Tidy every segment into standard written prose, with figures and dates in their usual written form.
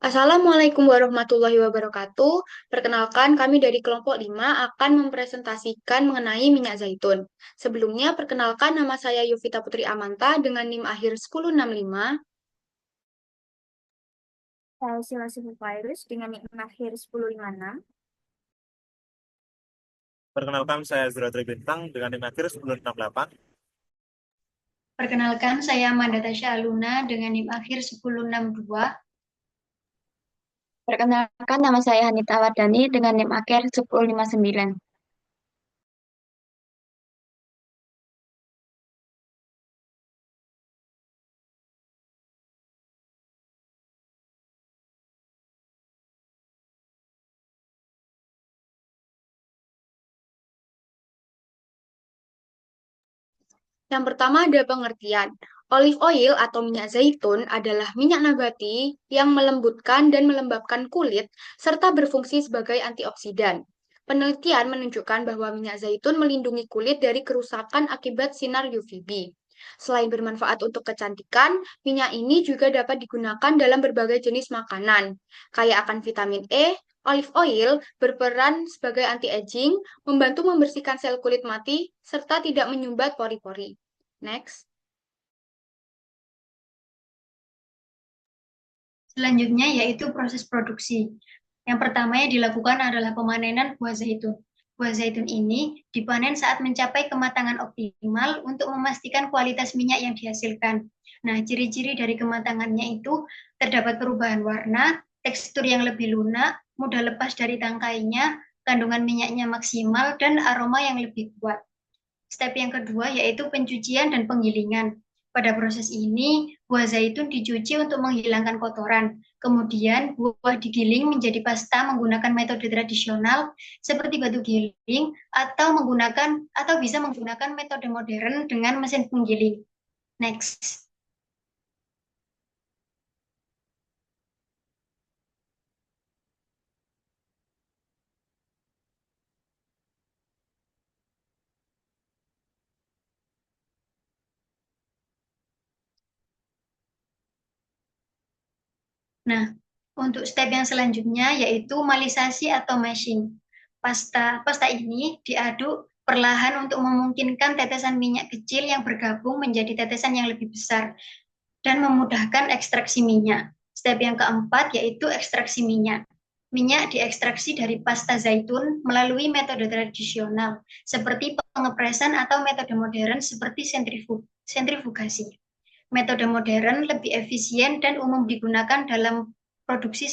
Assalamualaikum warahmatullahi wabarakatuh. Perkenalkan, kami dari kelompok 5 akan mempresentasikan mengenai minyak zaitun. Sebelumnya, perkenalkan nama saya Yovita Putri Amanta dengan NIM akhir 1065. Saya Sila Virus dengan NIM akhir 1056. Perkenalkan, saya Zuratri Bintang dengan NIM akhir 1068. Perkenalkan, saya Amanda Tasya Aluna dengan NIM akhir 1062. Perkenalkan, nama saya Hanita Wardani dengan NIM akhir 1059. Yang pertama ada pengertian. Olive oil atau minyak zaitun adalah minyak nabati yang melembutkan dan melembabkan kulit serta berfungsi sebagai antioksidan. Penelitian menunjukkan bahwa minyak zaitun melindungi kulit dari kerusakan akibat sinar UVB. Selain bermanfaat untuk kecantikan, minyak ini juga dapat digunakan dalam berbagai jenis makanan. Kaya akan vitamin E, olive oil berperan sebagai anti-aging, membantu membersihkan sel kulit mati, serta tidak menyumbat pori-pori. Next. Selanjutnya yaitu proses produksi. Yang pertama yang dilakukan adalah pemanenan buah zaitun. Buah zaitun ini dipanen saat mencapai kematangan optimal untuk memastikan kualitas minyak yang dihasilkan. Nah, ciri-ciri dari kematangannya itu terdapat perubahan warna, tekstur yang lebih lunak, mudah lepas dari tangkainya, kandungan minyaknya maksimal, dan aroma yang lebih kuat. Step yang kedua yaitu pencucian dan penggilingan. Pada proses ini, buah zaitun dicuci untuk menghilangkan kotoran. Kemudian, buah digiling menjadi pasta menggunakan metode tradisional seperti batu giling atau bisa menggunakan metode modern dengan mesin penggiling. Next. Nah, untuk step yang selanjutnya yaitu malisasi atau mashing. Pasta ini diaduk perlahan untuk memungkinkan tetesan minyak kecil yang bergabung menjadi tetesan yang lebih besar dan memudahkan ekstraksi minyak. Step yang keempat yaitu ekstraksi minyak. Minyak diekstraksi dari pasta zaitun melalui metode tradisional seperti pengepresan atau metode modern seperti sentrifugasi. Metode modern lebih efisien dan umum digunakan dalam produksi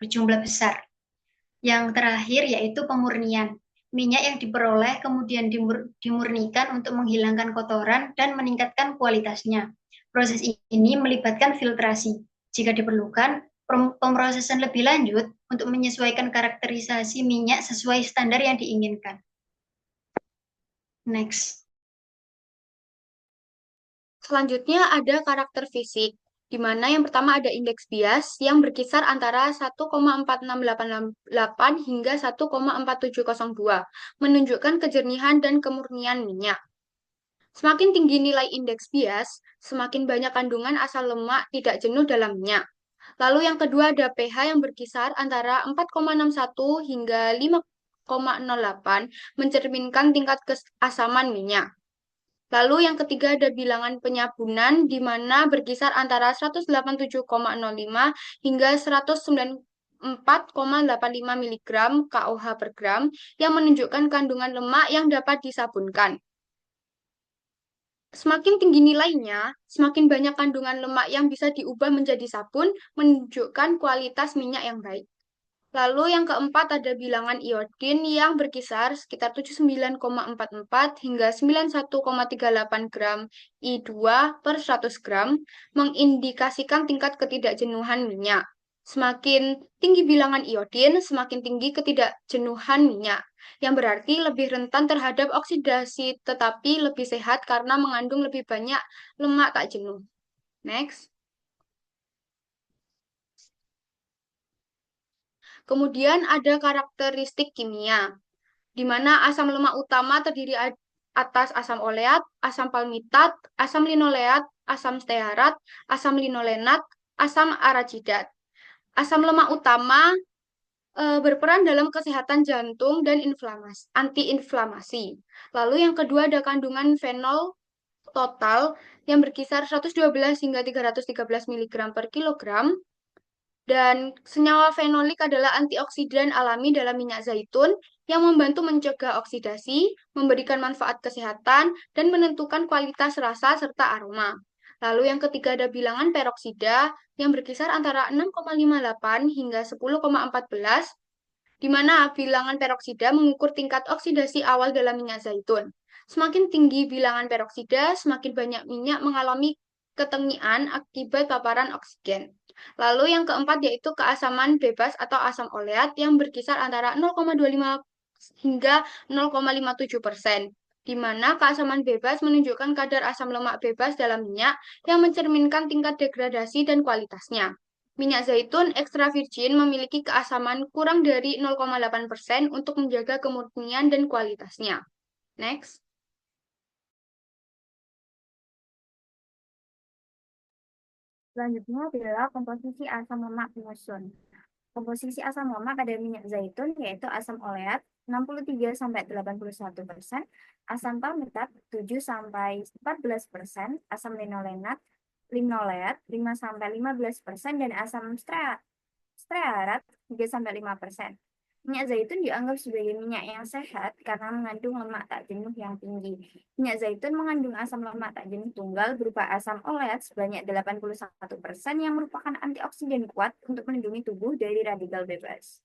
berjumlah besar. Yang terakhir yaitu pemurnian. Minyak yang diperoleh kemudian dimurnikan untuk menghilangkan kotoran dan meningkatkan kualitasnya. Proses ini melibatkan filtrasi. Jika diperlukan, pemrosesan lebih lanjut untuk menyesuaikan karakterisasi minyak sesuai standar yang diinginkan. Next. Selanjutnya ada karakter fisik, di mana yang pertama ada indeks bias yang berkisar antara 1,4688 hingga 1,4702, menunjukkan kejernihan dan kemurnian minyak. Semakin tinggi nilai indeks bias, semakin banyak kandungan asam lemak tidak jenuh dalam minyak. Lalu yang kedua ada pH yang berkisar antara 4,61 hingga 5,08, mencerminkan tingkat keasaman minyak. Lalu yang ketiga ada bilangan penyabunan di mana berkisar antara 187,05 hingga 194,85 mg KOH per gram yang menunjukkan kandungan lemak yang dapat disabunkan. Semakin tinggi nilainya, semakin banyak kandungan lemak yang bisa diubah menjadi sabun, menunjukkan kualitas minyak yang baik. Lalu yang keempat ada bilangan iodin yang berkisar sekitar 79,44 hingga 91,38 gram I2 per 100 gram, mengindikasikan tingkat ketidakjenuhan minyak. Semakin tinggi bilangan iodin, semakin tinggi ketidakjenuhan minyak, yang berarti lebih rentan terhadap oksidasi tetapi lebih sehat karena mengandung lebih banyak lemak tak jenuh. Next. Kemudian ada karakteristik kimia, di mana asam lemak utama terdiri atas asam oleat, asam palmitat, asam linoleat, asam stearat, asam linolenat, asam arachidat. Asam lemak utama berperan dalam kesehatan jantung dan antiinflamasi. Lalu yang kedua ada kandungan fenol total yang berkisar 112 hingga 313 mg per kilogram. Dan senyawa fenolik adalah antioksidan alami dalam minyak zaitun yang membantu mencegah oksidasi, memberikan manfaat kesehatan, dan menentukan kualitas rasa serta aroma. Lalu yang ketiga ada bilangan peroksida yang berkisar antara 6,58 hingga 10,14, di mana bilangan peroksida mengukur tingkat oksidasi awal dalam minyak zaitun. Semakin tinggi bilangan peroksida, semakin banyak minyak mengalami ketengian akibat paparan oksigen. Lalu yang keempat yaitu keasaman bebas atau asam oleat yang berkisar antara 0,25 hingga 0,57%, di mana keasaman bebas menunjukkan kadar asam lemak bebas dalam minyak yang mencerminkan tingkat degradasi dan kualitasnya. Minyak zaitun ekstra virgin memiliki keasaman kurang dari 0,8% untuk menjaga kemurnian dan kualitasnya. Next. Selanjutnya adalah komposisi asam lemak penyusun. Komposisi asam lemak pada minyak zaitun yaitu asam oleat 63-81%, asam palmitat 7-14%, asam linoleat 5-15%, dan asam stearat 3-5%. Minyak zaitun dianggap sebagai minyak yang sehat karena mengandung lemak tak jenuh yang tinggi. Minyak zaitun mengandung asam lemak tak jenuh tunggal berupa asam oleat sebanyak 81% yang merupakan antioksidan kuat untuk melindungi tubuh dari radikal bebas.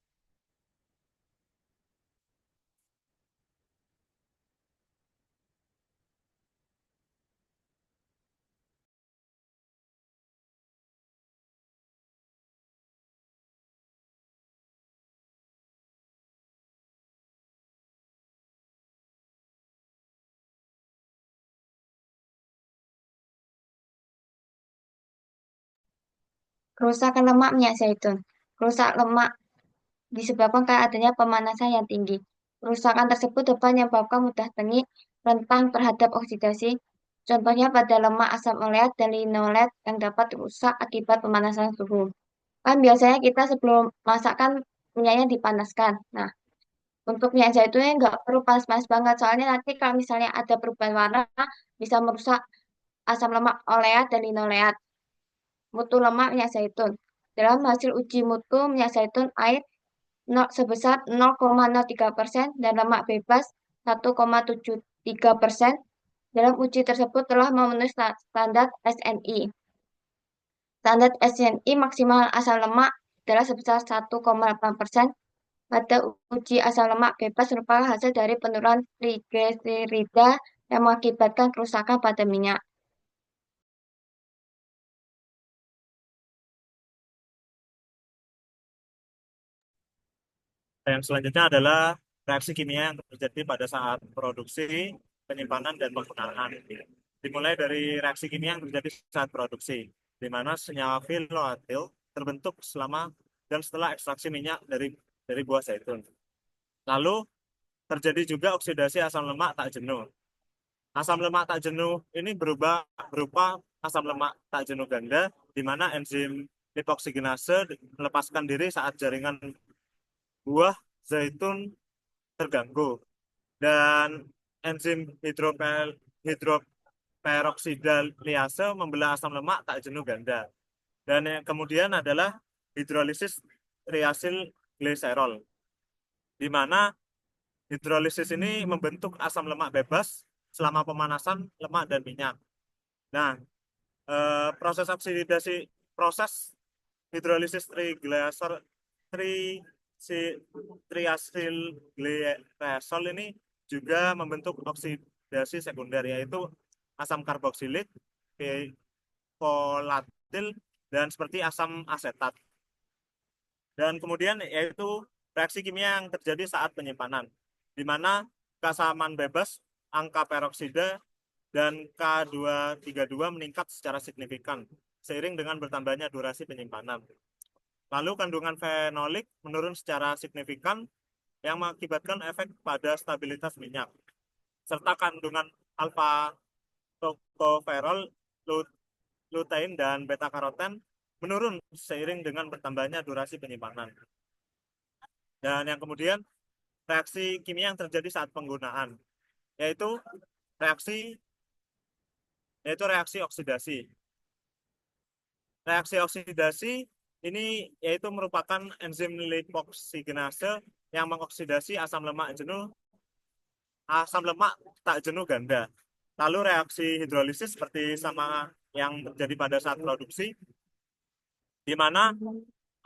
Kerusakan lemak minyak zaitun. Kerusak lemak disebabkan karena adanya pemanasan yang tinggi. Kerusakan tersebut dapat menyebabkan mudah tengik, rentan terhadap oksidasi. Contohnya pada lemak asam oleat dan linoleat yang dapat rusak akibat pemanasan suhu. Kan biasanya kita sebelum masak kan minyaknya dipanaskan. Nah, untuk minyak zaitunnya nggak perlu panas-panas banget. Soalnya nanti kalau misalnya ada perubahan warna, bisa merusak asam lemak oleat dan linoleat. Mutu lemak minyak zaitun. Dalam hasil uji mutu minyak zaitun air sebesar 0,03% dan lemak bebas 1,73%. Dalam uji tersebut telah memenuhi standar SNI. Standar SNI maksimal asam lemak adalah sebesar 1,8%. Pada uji asam lemak bebas merupakan hasil dari penurunan trigliserida yang mengakibatkan kerusakan pada minyak. Yang selanjutnya adalah reaksi kimia yang terjadi pada saat produksi, penyimpanan, dan penggunaan. Dimulai dari reaksi kimia yang terjadi saat produksi, di mana senyawa filoatil terbentuk selama dan setelah ekstraksi minyak dari buah zaitun. Lalu terjadi juga oksidasi asam lemak tak jenuh. Asam lemak tak jenuh ini berupa asam lemak tak jenuh ganda, di mana enzim lipoksigenase melepaskan diri saat jaringan buah zaitun terganggu, dan enzim hidroperoksidaliase membelah asam lemak tak jenuh ganda. Dan yang kemudian adalah hidrolisis triasil gliserol, di mana hidrolisis ini membentuk asam lemak bebas selama pemanasan lemak dan minyak. Nah, proses oksidasi, proses hidrolisis triasil glycerol ini juga membentuk oksidasi sekunder, yaitu asam karboksilik, volatil, dan seperti asam asetat. Dan kemudian yaitu reaksi kimia yang terjadi saat penyimpanan, di mana keasaman bebas, angka peroksida, dan K232 meningkat secara signifikan seiring dengan bertambahnya durasi penyimpanan. Lalu kandungan fenolik menurun secara signifikan yang mengakibatkan efek pada stabilitas minyak, serta kandungan alfa tokoferol, lutein, dan beta karoten menurun seiring dengan bertambahnya durasi penyimpanan. Dan yang kemudian reaksi kimia yang terjadi saat penggunaan, yaitu reaksi reaksi oksidasi. Reaksi oksidasi ini yaitu merupakan enzim lipoksigenase yang mengoksidasi asam lemak tak jenuh ganda. Lalu reaksi hidrolisis seperti sama yang terjadi pada saat produksi, di mana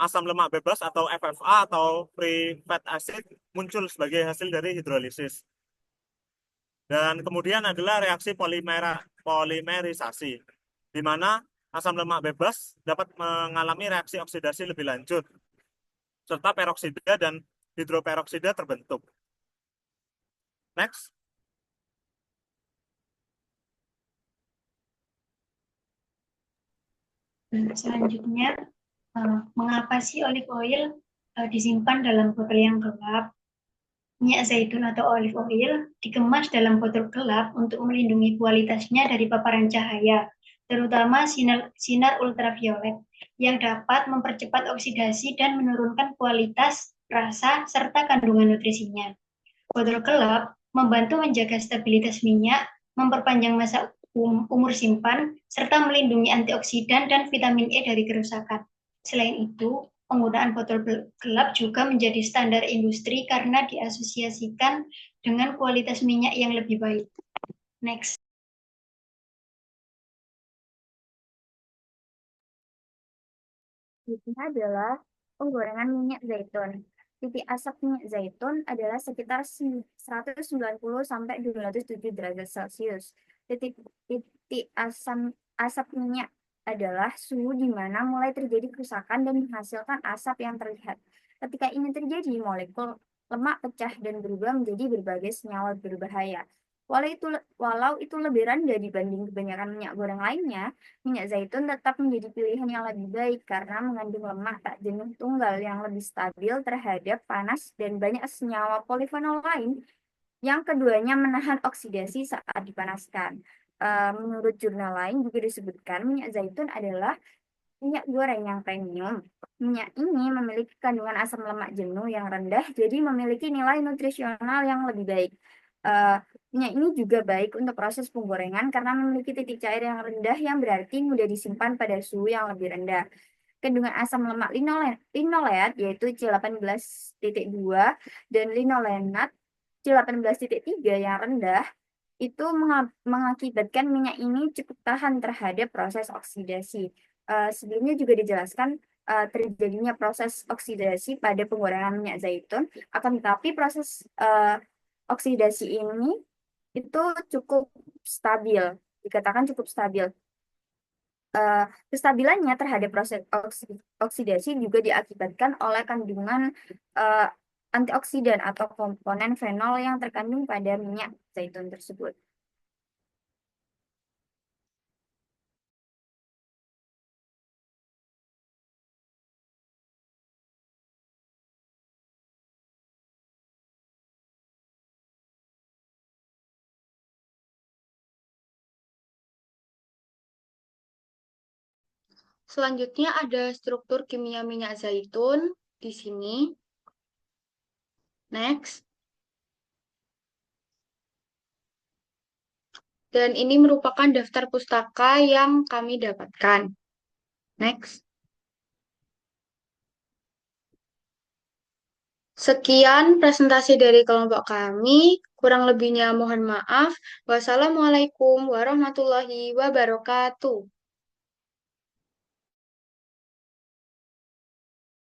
asam lemak bebas atau FFA atau free fat acid muncul sebagai hasil dari hidrolisis. Dan kemudian adalah reaksi polimerisasi, di mana asam lemak bebas dapat mengalami reaksi oksidasi lebih lanjut, serta peroksida dan hidroperoksida terbentuk. Next. Selanjutnya, mengapa sih olive oil disimpan dalam botol yang gelap? Minyak zaitun atau olive oil dikemas dalam botol gelap untuk melindungi kualitasnya dari paparan cahaya, terutama sinar ultraviolet, yang dapat mempercepat oksidasi dan menurunkan kualitas, rasa, serta kandungan nutrisinya. Botol gelap membantu menjaga stabilitas minyak, memperpanjang masa umur simpan, serta melindungi antioksidan dan vitamin E dari kerusakan. Selain itu, penggunaan botol gelap juga menjadi standar industri karena diasosiasikan dengan kualitas minyak yang lebih baik. Next. Berikutnya adalah penggorengan minyak zaitun. Titik asap minyak zaitun adalah sekitar 190 sampai 207 derajat Celcius. Titik asap minyak adalah suhu di mana mulai terjadi kerusakan dan menghasilkan asap yang terlihat. Ketika ini terjadi, molekul lemak pecah dan berubah menjadi berbagai senyawa berbahaya. Walau itu lebih rendah dibanding kebanyakan minyak goreng lainnya, minyak zaitun tetap menjadi pilihan yang lebih baik karena mengandung lemak tak jenuh tunggal yang lebih stabil terhadap panas dan banyak senyawa polifenol lain yang keduanya menahan oksidasi saat dipanaskan. Menurut jurnal lain juga disebutkan minyak zaitun adalah minyak goreng yang premium. Minyak ini memiliki kandungan asam lemak jenuh yang rendah, jadi memiliki nilai nutrisional yang lebih baik. Eh, Minyak ini juga baik untuk proses penggorengan karena memiliki titik cair yang rendah yang berarti mudah disimpan pada suhu yang lebih rendah. Kandungan asam lemak linoleat yaitu C18.2 dan linolenat C18.3 yang rendah itu mengakibatkan minyak ini cukup tahan terhadap proses oksidasi. Sebelumnya juga dijelaskan terjadinya proses oksidasi pada penggorengan minyak zaitun, akan tetapi proses oksidasi ini itu cukup stabil, dikatakan cukup stabil. Kestabilannya terhadap proses oksidasi juga diakibatkan oleh kandungan uh, antioksidan atau komponen fenol yang terkandung pada minyak zaitun tersebut. Selanjutnya ada struktur kimia minyak zaitun di sini. Next. Dan ini merupakan daftar pustaka yang kami dapatkan. Next. Sekian presentasi dari kelompok kami. Kurang lebihnya mohon maaf. Wassalamualaikum warahmatullahi wabarakatuh.